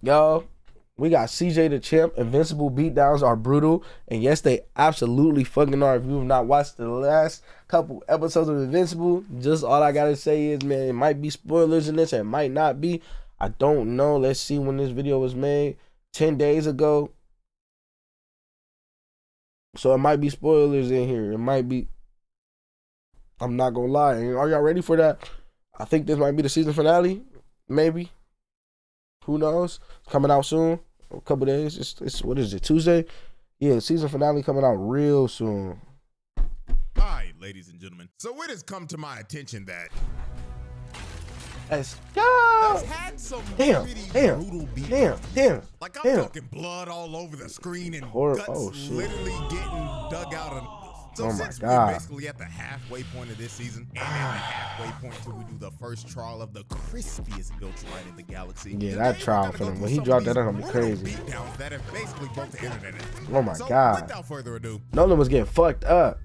Yo, we got CJ Dachamp. Invincible beatdowns are brutal. And yes, they absolutely fucking are. If you have not watched the last couple episodes of Invincible, just all I gotta say is, man, it might be spoilers in this. It might not be. I don't know. Let's see when this video was made. 10 days ago. So it might be spoilers in here. It might be. I'm not gonna lie. Are y'all ready for that? I think this might be the season finale. Maybe. Who knows? Coming out soon. A couple days. It's what is it? Tuesday? Yeah, season finale coming out real soon. Hi, ladies and gentlemen. So it has come to my attention that Let's go. had some Damn. brutal beats. Damn. Like I'm talking blood all over the screen and guts literally getting dug out of. So since we're basically at the halfway point of this season, and at the halfway point till we do the first trial of the crispiest Viltrumite in the galaxy. Yeah, that trial for him. When he dropped that, that's gonna be crazy. That have basically broke the internet. Oh my God. Without further ado, Nolan was getting fucked up.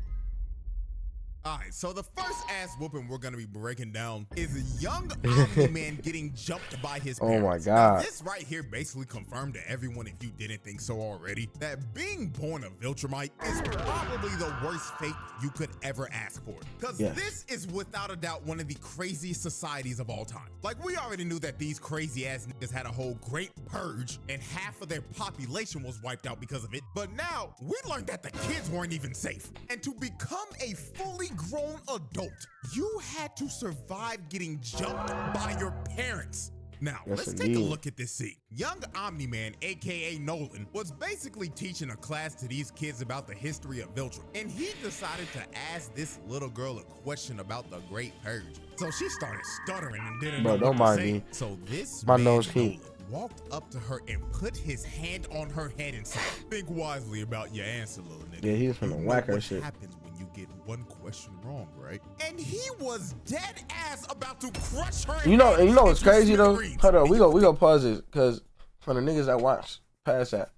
Alright, so the first ass whooping we're gonna be breaking down is a young Omni-Man getting jumped by his parents. Oh my God. Now, this right here basically confirmed to everyone, if you didn't think so already, that being born a Viltrumite is probably the worst fate you could ever ask for. Because this is without a doubt one of the craziest societies of all time. Like, we already knew that these crazy ass niggas had a whole great purge and half of their population was wiped out because of it. But now we learned that the kids weren't even safe. And to become a fully grown adult, you had to survive getting jumped by your parents. Now, let's take a look at this scene. Young Omni-Man, aka Nolan, was basically teaching a class to these kids about the history of Viltrum, and he decided to ask this little girl a question about the Great Purge. So she started stuttering and didn't know what to say. So this Nolan walked up to her and put his hand on her head and said, "Think wisely about your answer, little nigga." Yeah, he was finna whack her shit. Happens when you get one question wrong, right? And he was dead ass about to crush her. You know what's crazy though? Hold on, we go pause this, because for the niggas that watch past that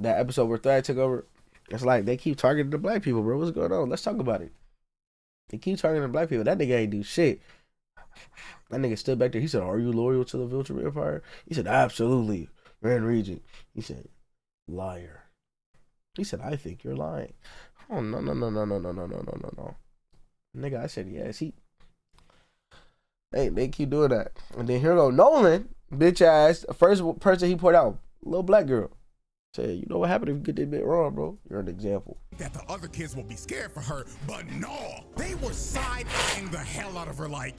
episode where Thad took over, it's like they keep targeting the black people, bro. What's going on? Let's talk about it. They keep targeting the black people. That nigga ain't do shit. That nigga stood back there. He said, "Are you loyal to the Viltrum Empire?" He said, "Absolutely, Grand Regent." He said, "Liar." He said, "I think you're lying." Oh, no. Nigga, I said, yes. They keep doing that. And then here go Nolan, bitch ass, the first person he put out, little black girl. Said, "You know what happened if you get that bit wrong, bro? You're an example." That the other kids will be scared for her, but no. They were side-eyeing the hell out of her like,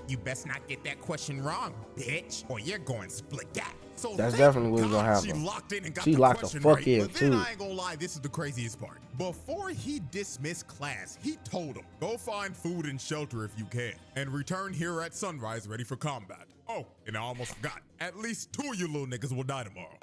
"You best not get that question wrong, bitch, or you're going split that." So that's definitely what's gonna happen. She locked in and got the question fuck right. in But then I ain't gonna lie, this is the craziest part. Before he dismissed class, he told them, "Go find food and shelter if you can, and return here at sunrise ready for combat. Oh, and I almost forgot. At least 2 of you little niggas will die tomorrow.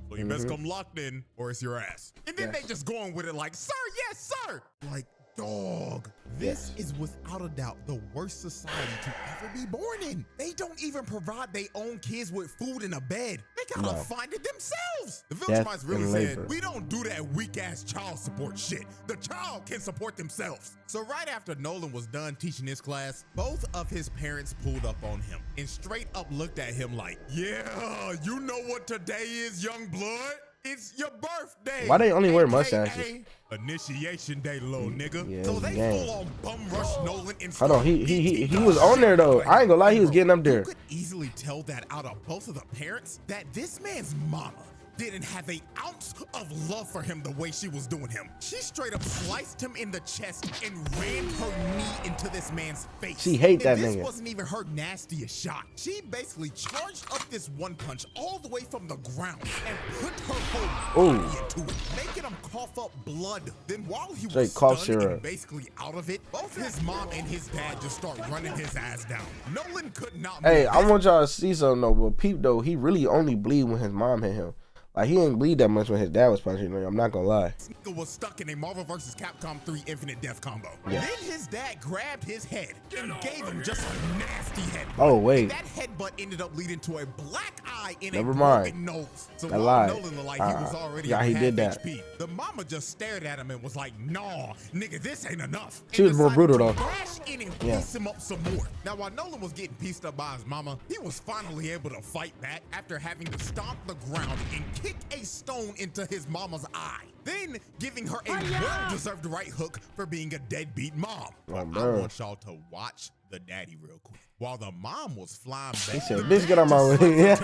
So you best come locked in, or it's your ass." And then they just going with it like, "Sir, yes, sir." Like, dog, this is without a doubt the worst society to ever be born in. They don't even provide their own kids with food and a bed. They gotta find it themselves. The Viltrumites really said, "We don't do that weak ass child support shit. The child can support themselves." So right after Nolan was done teaching his class, both of his parents pulled up on him and straight up looked at him like, "Yeah, you know what today is, young blood? It's your birthday." Why they only wear mustaches? Initiation day, little nigga. Yeah, so they full on bum rush Nolan and hold on, he was on there though. I ain't gonna lie, he was getting up there. You could easily tell that out of both of the parents that this man's mama didn't have an ounce of love for him the way she was doing him. She straight up sliced him in the chest and ran her knee into this man's face. She hate that nigga. This wasn't even her nastiest shot. She basically charged up this one punch all the way from the ground and put her whole body into it, making him cough up blood. Then while he was stunned and basically out of it, both his mom and his dad just start running his ass down. Nolan could not move. Hey, I want y'all to see something though, but peep though, he really only bleed when his mom hit him. Like, he didn't bleed that much when his dad was punching him. I'm not gonna lie. This nigga was stuck in a Marvel vs. Capcom 3 Infinite Death combo. Yeah. Then his dad grabbed his head and gave him just a nasty headbutt. Oh, wait. And that headbutt ended up leading to a black eye in Never a mind. broken nose. So I while lied. Nolan looked like he was already yeah, he at did half that. HP, the mama just stared at him and was like, "Nah, nigga, this ain't enough." She was more brutal, though. Crash in and piece him up some more. Now, while Nolan was getting pieced up by his mama, he was finally able to fight back after having to stomp the ground and kick a stone into his mama's eye, then giving her a well-deserved right hook for being a deadbeat mom. I want y'all to watch the daddy real quick. While the mom was flying back, He said, "Bitch, get on my way."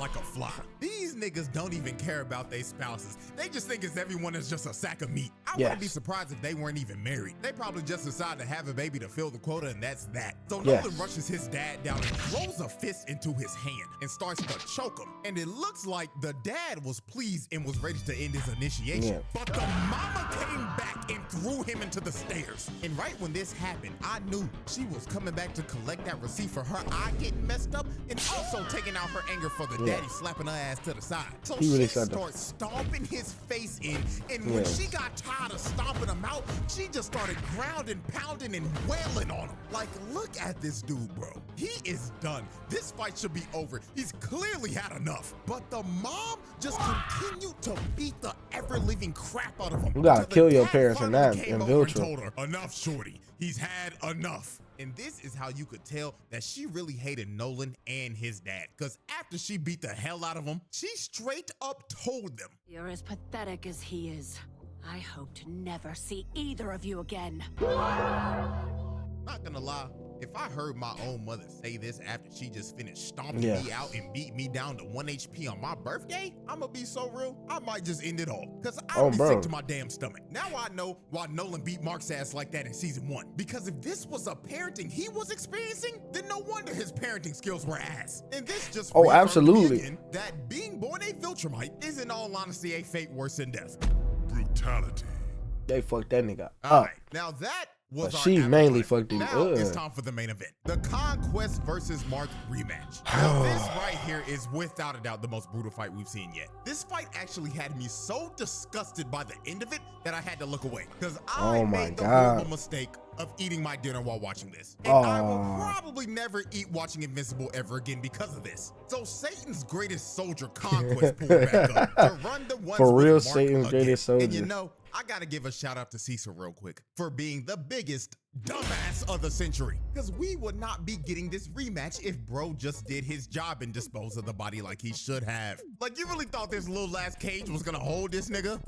like a fly. These niggas don't even care about their spouses. They just think everyone is just a sack of meat. I wouldn't be surprised if they weren't even married. They probably just decided to have a baby to fill the quota, and that's that. So Nolan rushes his dad down and throws a fist into his hand and starts to choke him. And it looks like the dad was pleased and was ready to end his initiation. But the mama came back and threw him into the stairs. And right when this happened, I knew she was coming back to collect that receipt for her eye getting messed up and also taking out her anger for the daddy slapping her ass to the side. So she starts stomping his face in, and when she got tired of stomping him out, she just started grounding, pounding, and wailing on him. Like, look at this dude, bro. He is done. This fight should be over. He's clearly had enough. But the mom just continued to beat the ever-living crap out of him. You gotta kill your parents in that Invincible. Enough, shorty. He's had enough. And this is how you could tell that she really hated Nolan and his dad. Because after she beat the hell out of him, she straight up told them, "You're as pathetic as he is. I hope to never see either of you again." Not gonna lie, if I heard my own mother say this after she just finished stomping me out and beat me down to 1 HP on my birthday, I'ma be so real, I might just end it all. Cause I'd be sick to my damn stomach. Now I know why Nolan beat Mark's ass like that in season 1. Because if this was a parenting he was experiencing, then no wonder his parenting skills were ass. And this just absolutely again, that being born a Viltrumite is in all honesty a fate worse than death. Brutality. They fucked that nigga up. All right, now that was she mainly fucked him. Now it's time for the main event. The Conquest versus Mark rematch. Now this right here is without a doubt the most brutal fight we've seen yet. This fight actually had me so disgusted by the end of it that I had to look away. Because I made the horrible mistake of eating my dinner while watching this. And I will probably never eat watching Invincible ever again because of this. So Satan's greatest soldier Conquest pulled back up to run the ones for real, with Mark Satan's again. greatest soldier. And you know, I gotta give a shout out to Cecil real quick for being the biggest dumbass of the century. Because we would not be getting this rematch if bro just did his job and disposed of the body like he should have. Like, you really thought this little ass cage was gonna hold this nigga?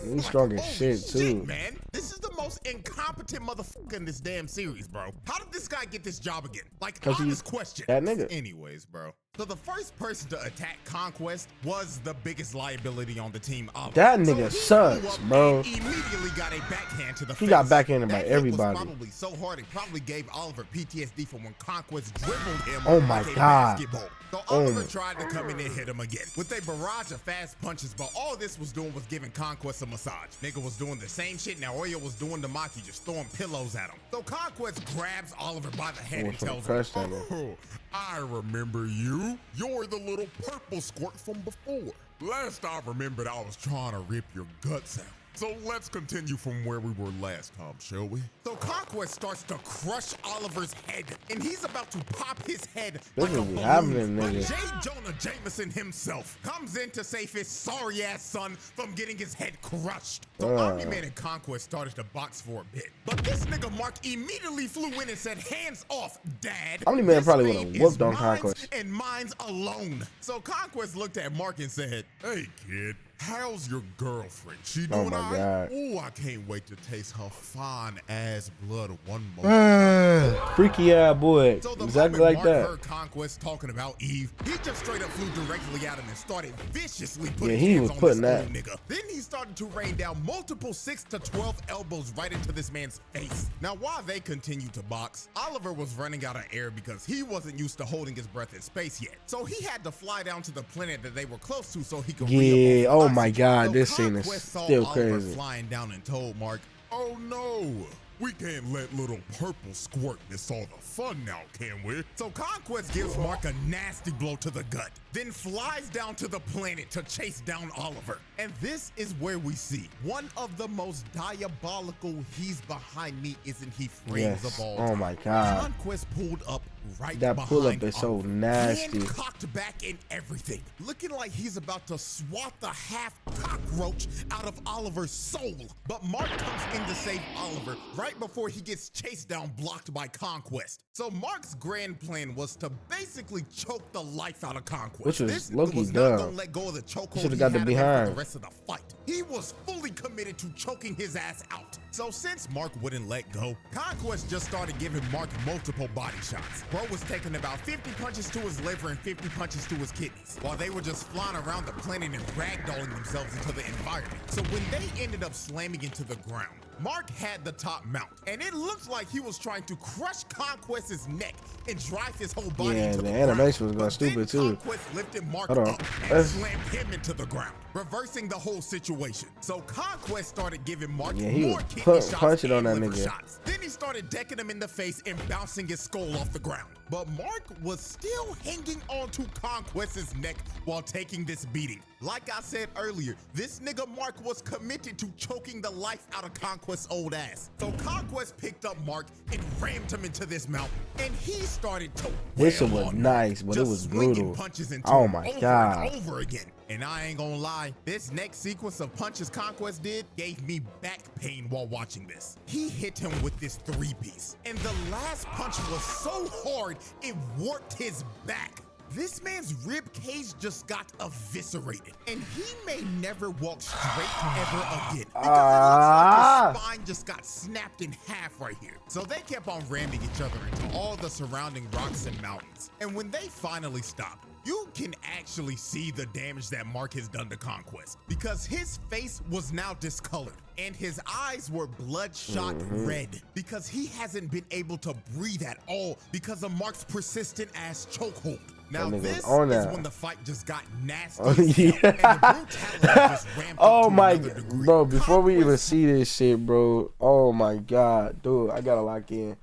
He's strong as shit too, man. This is the most incompetent motherfucker in this damn series, bro. How did this guy get this job again? Like, honest question. That nigga. Anyways, bro. So the first person to attack Conquest was the biggest liability on the team. That nigga sucks, bro. Immediately got a backhand to the face. He got backhanded by everybody. Was probably so hard it probably gave Oliver PTSD from when Conquest dribbled him. Oh my God. Basketball. So Oliver tried to come in and hit him again with a barrage of fast punches, but all this was doing was giving Conquest a massage. Nigga was doing the same shit now Oyo was doing to Maki, just throwing pillows at him. So Conquest grabs Oliver by the head and tells him, "Oh, I remember you. You're the little purple squirt from before. Last I remembered, I was trying to rip your guts out. So let's continue from where we were last time, shall we?" So Conquest starts to crush Oliver's head, and he's about to pop his head like a balloon. But J. Jonah Jameson himself comes in to save his sorry-ass son from getting his head crushed. So Omni-Man and Conquest started to box for a bit. But this nigga Mark immediately flew in and said, "Hands off, Dad." Omni-Man probably would have whooped on Conquest. And mine's alone. So Conquest looked at Mark and said, "Hey, kid. How's your girlfriend? She doing all right? Oh, I can't wait to taste her fine ass blood one more." Freaky ass boy. So the exactly like Mark that. heard Conquest talking about Eve, he just straight up flew directly at him and started viciously putting he hands was on putting this that. old nigga. Then he started to rain down multiple 6 to 12 elbows right into this man's face. Now, while they continued to box, Oliver was running out of air because he wasn't used to holding his breath in space yet. So he had to fly down to the planet that they were close to so he could oh oxygen. my God, So this scene is Conquest saw still Oliver crazy. flying down and told Mark, "Oh no, We can't let little purple squirt miss all the fun now, can we? So Conquest gives Mark a nasty blow to the gut, then flies down to the planet to chase down Oliver. And this is where we see one of the most diabolical "he's behind me, isn't he" frames of all time. Oh my God. Conquest pulled up right That behind pull-up is so Oliver, nasty. hand cocked back and everything, looking like he's about to swat the half cockroach out of Oliver's soul. But Mark comes in to save Oliver right before he gets chased down, blocked by Conquest. So Mark's grand plan was to basically choke the life out of Conquest. Which was this low-key was not dumb. gonna let go of the chokehold Should've he got the had him in for behind. the rest of the fight. He was fully committed to choking his ass out. So since Mark wouldn't let go, Conquest just started giving Mark multiple body shots. Bro was taking about 50 punches to his liver and 50 punches to his kidneys, while they were just flying around the planet and ragdolling themselves into the environment. So when they ended up slamming into the ground, Mark had the top mount, and it looked like he was trying to crush Conquest's neck and drive his whole body Yeah, into the the animation was ground. going But then stupid, too. Conquest lifted Mark Hold on. up and slammed him into the ground, reversing the whole situation. So Conquest started giving Mark Yeah, he more was kidney shots punching on and that liver nigga. shots. Then he started decking him in the face and bouncing his skull off the ground. But Mark was still hanging onto Conquest's neck while taking this beating. Like I said earlier, this nigga Mark was committed to choking the life out of Conquest's old ass. So Conquest picked up Mark and rammed him into this mountain, and he started to This shit wail was on nice, him, but it just was swinging brutal. punches into Oh him my over God. and over again. And I ain't gonna lie, this next sequence of punches Conquest did gave me back pain while watching this. He hit him with this 3-piece, and the last punch was so hard it warped his back. This man's rib cage just got eviscerated, and he may never walk straight ever again, because it looks like his spine just got snapped in half right here. So they kept on ramming each other into all the surrounding rocks and mountains. And when they finally stopped, you can actually see the damage that Mark has done to Conquest, because his face was now discolored and his eyes were bloodshot red, because he hasn't been able to breathe at all because of Mark's persistent ass chokehold. Now this is when the fight just got nasty, and the brutality just ramped up to another degree. Bro, before we even see this shit, bro, oh my God, dude, I gotta lock in.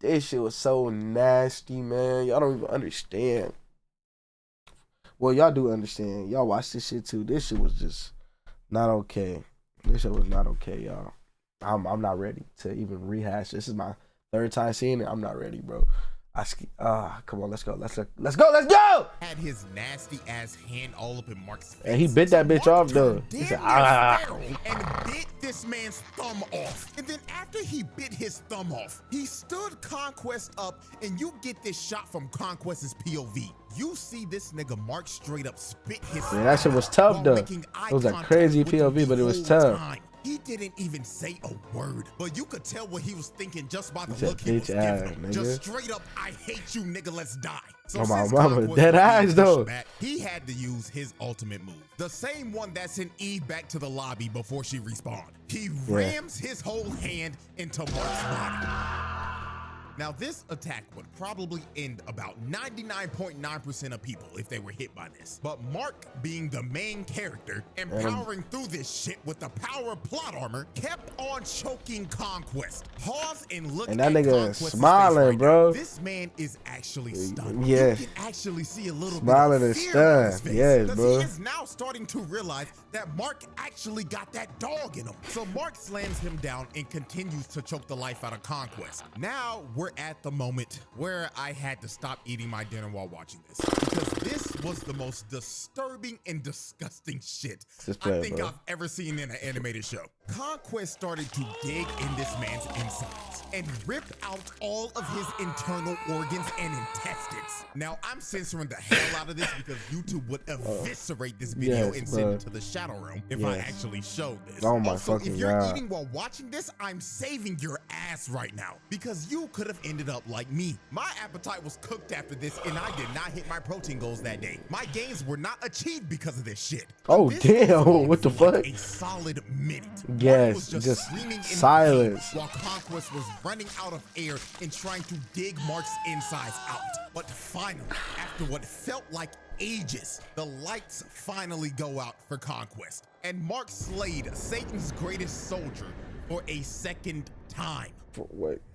This shit was so nasty, man. Y'all don't even understand. Well, y'all do understand. Y'all watch this shit too. This shit was just not okay. This shit was not okay, y'all. I'm not ready to even rehash. This is my 3rd time seeing it. I'm not ready, bro. Come on, let's go. Let's go. Had his nasty ass hand all up in Mark's face. And he bit that bitch off though. He said, and bit this man's thumb off. And then after he bit his thumb off, he stood Conquest up, and you get this shot from Conquest's POV. You see this nigga Mark straight up spit his Yeah, that shit was tough though. It was a crazy POV, but it was tough. He didn't even say a word, but you could tell what he was thinking just by the He said, look he was "Bitch ass, giving. nigga." Just straight up, "I hate you, nigga, let's die." So Oh, my since mama, Conquest dead was eyes, being though. pushed back, he had to use his ultimate move, the same one that sent Eve back to the lobby before she respawned. He rams his whole hand into Mark's body. Now, this attack would probably end about 99.9% of people if they were hit by this. But Mark, being the main character and powering through this shit with the power of plot armor, kept on choking Conquest. Pause and look And that at nigga Conquest's smiling, face right bro. now. This man is actually stunned. Yes. You can actually see a little Smiling bit and of fear on his stunned. face. Yes, because bro. he is now starting to realize that Mark actually got that dog in him. So Mark slams him down and continues to choke the life out of Conquest. Now we're at the moment where I had to stop eating my dinner while watching this, because this was the most disturbing and disgusting shit I think I've ever seen in an animated show. Conquest started to dig in this man's insides and rip out all of his internal organs and intestines. Now, I'm censoring the hell out of this because YouTube would eviscerate this video and send it to the shadow realm if I actually showed this. Oh my also, fucking if you're God. eating while watching this, I'm saving your ass right now, because you could have ended up like me. My appetite was cooked after this, and I did not hit my protein goals that day. My gains were not achieved because of this shit. Oh, This damn. goes on What the for like fuck? a solid minute. Yes, Mark was just screaming in silence. pain while Conquest was running out of air and trying to dig Mark's insides out. But finally, after what felt like ages, the lights finally go out for Conquest, and Mark slayed Satan's greatest soldier for a second time.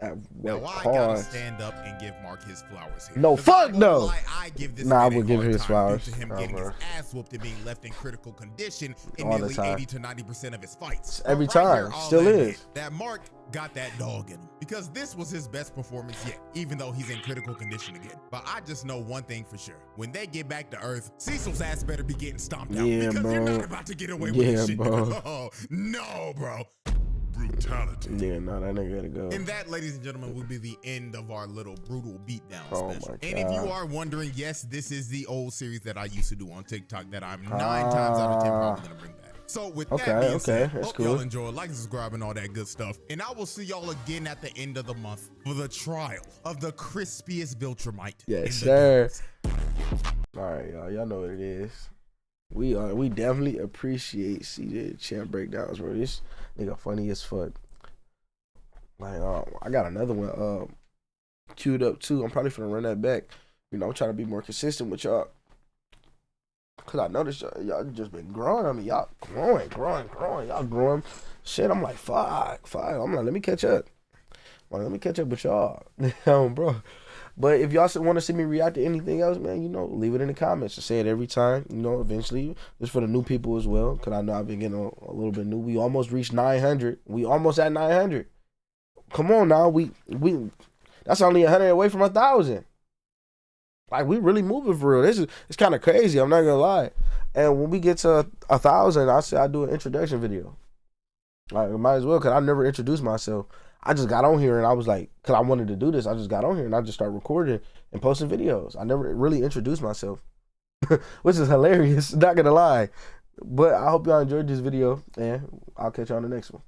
At now, what I cost? gotta stand up and give Mark his flowers here. No, fuck no. I give this I man would a give hard his time flowers. due to him Oh, getting bro. his ass whooped and being left in critical condition in All the nearly time. 80 to 90% of his fights. Every But right time. here, I'll Still admit is. that Mark got that dog in him because this was his best performance yet, even though he's in critical condition again. But I just know one thing for sure: when they get back to Earth, Cecil's ass better be getting stomped out because bro. you're not about to get away with this shit. Bro. No, bro. Brutality. Yeah, no, that nigga gotta go. And that, ladies and gentlemen, will be the end of our little brutal beatdown Oh special. my And if you God. are wondering, yes, this is the old series that I used to do on TikTok that I'm 9 times out of 10 probably gonna bring back. So with that being said, that's hope cool. y'all enjoy, like and subscribe and all that good stuff. And I will see y'all again at the end of the month for the trial of the crispiest Viltrumite. Yes, sir. All right, y'all. Y'all know what it is. We definitely appreciate CJ Champ breakdowns, bro. This nigga funny as fuck. Like, I got another one queued up too. I'm probably finna run that back. You know, I'm trying to be more consistent with y'all. Cause I noticed y'all just been growing on me. Y'all growing. Y'all growing. Shit, I'm like, fuck. I'm like, let me catch up. Let me catch up with y'all. Bro. But if y'all want to see me react to anything else, man, you know, leave it in the comments. I say it every time, you know, eventually. Just for the new people as well. Cause I know I've been getting a little bit new. We almost reached 900. We almost at 900. Come on now. We that's only 100 away from 1,000. Like, we really moving for real. It's kind of crazy. I'm not gonna lie. And when we get to 1,000, I say I do an introduction video. Like, might as well, cause I never introduced myself. I just got on here and I was like, cause I wanted to do this. I just got on here and I just started recording and posting videos. I never really introduced myself, which is hilarious. Not gonna lie. But I hope y'all enjoyed this video, and I'll catch you on the next one.